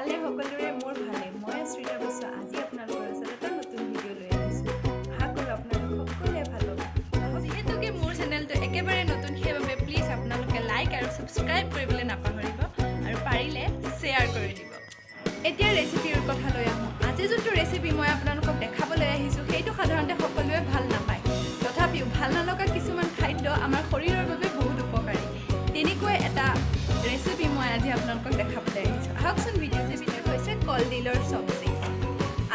ভালে সকলোৰে মোৰ ভালে মই শ্ৰীতা বসু আজি আপোনালোকৰ ওচৰত এটা নতুন ভিডিঅ' লৈ আহিছোঁ আশা কৰোঁ আপোনালোক সকলোৱে ভাল পাব যিহেতুকে মোৰ চেনেলটো একেবাৰে নতুন সেইবাবে প্লিজ আপোনালোকে লাইক আৰু সাবস্ক্ৰাইব কৰিবলৈ নাপাহৰিব আৰু পাৰিলে শ্বেয়াৰ কৰি দিব এতিয়া ৰেচিপিৰ কথা লৈ আহোঁ আজি যোনটো ৰেচিপি মই আপোনালোকক দেখাবলৈ আহিছোঁ সেইটো সাধাৰণতে সকলোৱে ভাল নাপায় তথাপিও ভাল নলগা কিছুমান খাদ্য আমাৰ শৰীৰৰ বাবে বহুত উপকাৰী তেনেকৈ এটা ৰেচিপি মই আজি আপোনালোকক দেখাবলৈ আহিছোঁ আহকচোন ভিডিঅ'টো হৈছে কলডিলৰ চব্জি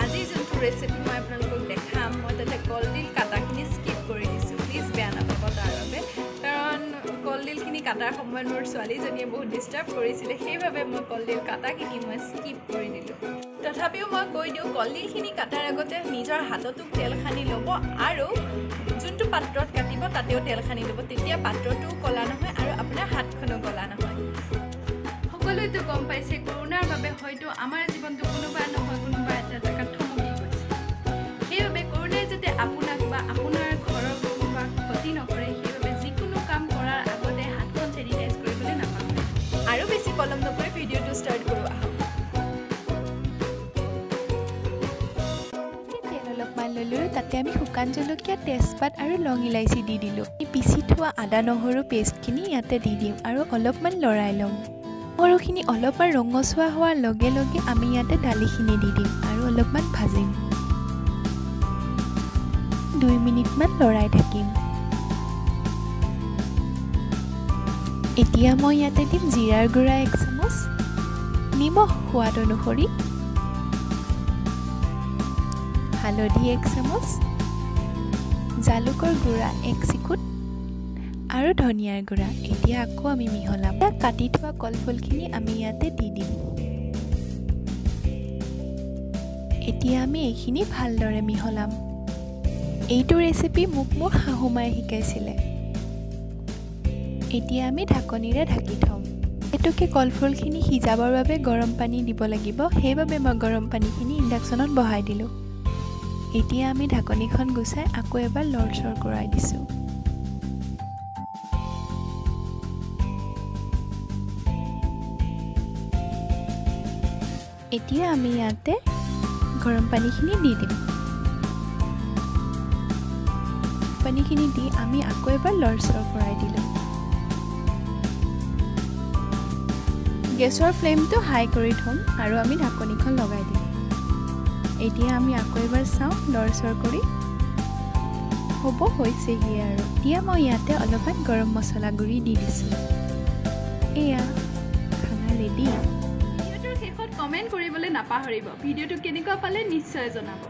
আজি যোনটো ৰেচিপি মই আপোনালোকক দেখাম মই তাতে কলডিল কাটাখিনি স্কিপ কৰি দিছোঁ প্লিজ বেয়া নাপাব তাৰ বাবে কাৰণ কলডিলখিনি কাটাৰ সময়ত মোৰ ছোৱালীজনীয়ে বহুত ডিষ্টাৰ্ব কৰিছিলে সেইবাবে মই কলডিল কাটাখিনি মই স্কিপ কৰি দিলোঁ তথাপিও মই কৈ দিওঁ কলডিলখিনি কাটাৰ আগতে নিজৰ হাততো তেল সানি ল'ব আৰু যোনটো পাত্ৰত কাটিব তাতেও তেল সানি ল'ব তেতিয়া পাত্ৰটোও ক'লা নহয় আৰু আপোনাৰ হাতখনো ক'লা নহয় সকলোৱেতো গম পাইছে কৰোণাৰ বাবে হয়তো আমাৰ জীৱনটো কোনোবা নহয় কোনোবা এটা জেগাত থমকি গৈছে সেইবাবে কৰোণাই যাতে আপোনাক বা আপোনাৰ ঘৰৰ কোনোবা ক্ষতি নকৰে সেইবাবে যিকোনো কাম কৰাৰ আগতে হাতখন চেনিটাইজ কৰিবলৈ নাপাহৰিব আৰু বেছি পলম নকৰি ভিডিঅ'টো ষ্টাৰ্ট কৰোঁ আহক অলপমান ল'লোঁ তাতে আমি শুকান জলকীয়া তেজপাত আৰু লং ইলাইচি দি দিলোঁ পিচি থোৱা আদা নহৰু পেষ্টখিনি ইয়াতে দি দিম আৰু অলপমান লৰাই ল'ম নহৰুখিনি অলপমান ৰঙচুৱা হোৱাৰ লগে লগে আমি ইয়াতে দালিখিনি দি দিম আৰু অলপমান ভাজিম 2 মিনিটমান লৰাই থাকিম এতিয়া মই ইয়াতে দিম জিৰাৰ গুড়া 1 চামুচ নিমখ সোৱাদ অনুসৰি হালধি 1 চামুচ জালুকৰ গুড়া 1 চিকুট আৰু ধনিয়াৰ গুড়া এতিয়া আকৌ আমি মিহলাম কাটি থোৱা কলফুলখিনি আমি ইয়াতে দি দিম এতিয়া আমি এইখিনি ভালদৰে মিহলাম এইটো ৰেচিপি মোক মোৰ শাহুমাই শিকাইছিলে এতিয়া আমি ঢাকনিৰে ঢাকি থম এটোকে কলফুলখিনি সিজাবৰ বাবে গৰম পানী দিব লাগিব সেইবাবে মই গৰম পানীখিনি ইণ্ডাকশ্যনত বহাই দিলোঁ এতিয়া আমি ঢাকনিখন গুচাই আকৌ এবাৰ লৰচৰ কৰাই দিছোঁ এতিয়া আমি ইয়াতে গৰম পানীখিনি দি দিম পানীখিনি দি আমি আকৌ এবাৰ লৰচৰ কৰাই দিলোঁ গেছৰ ফ্লেমটো হাই কৰি থ'ম আৰু আমি ঢাকনিখন লগাই দিম এতিয়া আমি আকৌ এবাৰ চাওঁ লৰচৰ কৰি হ'ব হৈছেহি আৰু এতিয়া মই ইয়াতে অলপমান গৰম মছলা গুড়ি দি দিছোঁ এয়া খানা ৰেডি ভিডিঅ'টোৰ শেষত কমেণ্ট কৰিবলৈ নাপাহৰিব ভিডিঅ'টো কেনেকুৱা পালে নিশ্চয় জনাব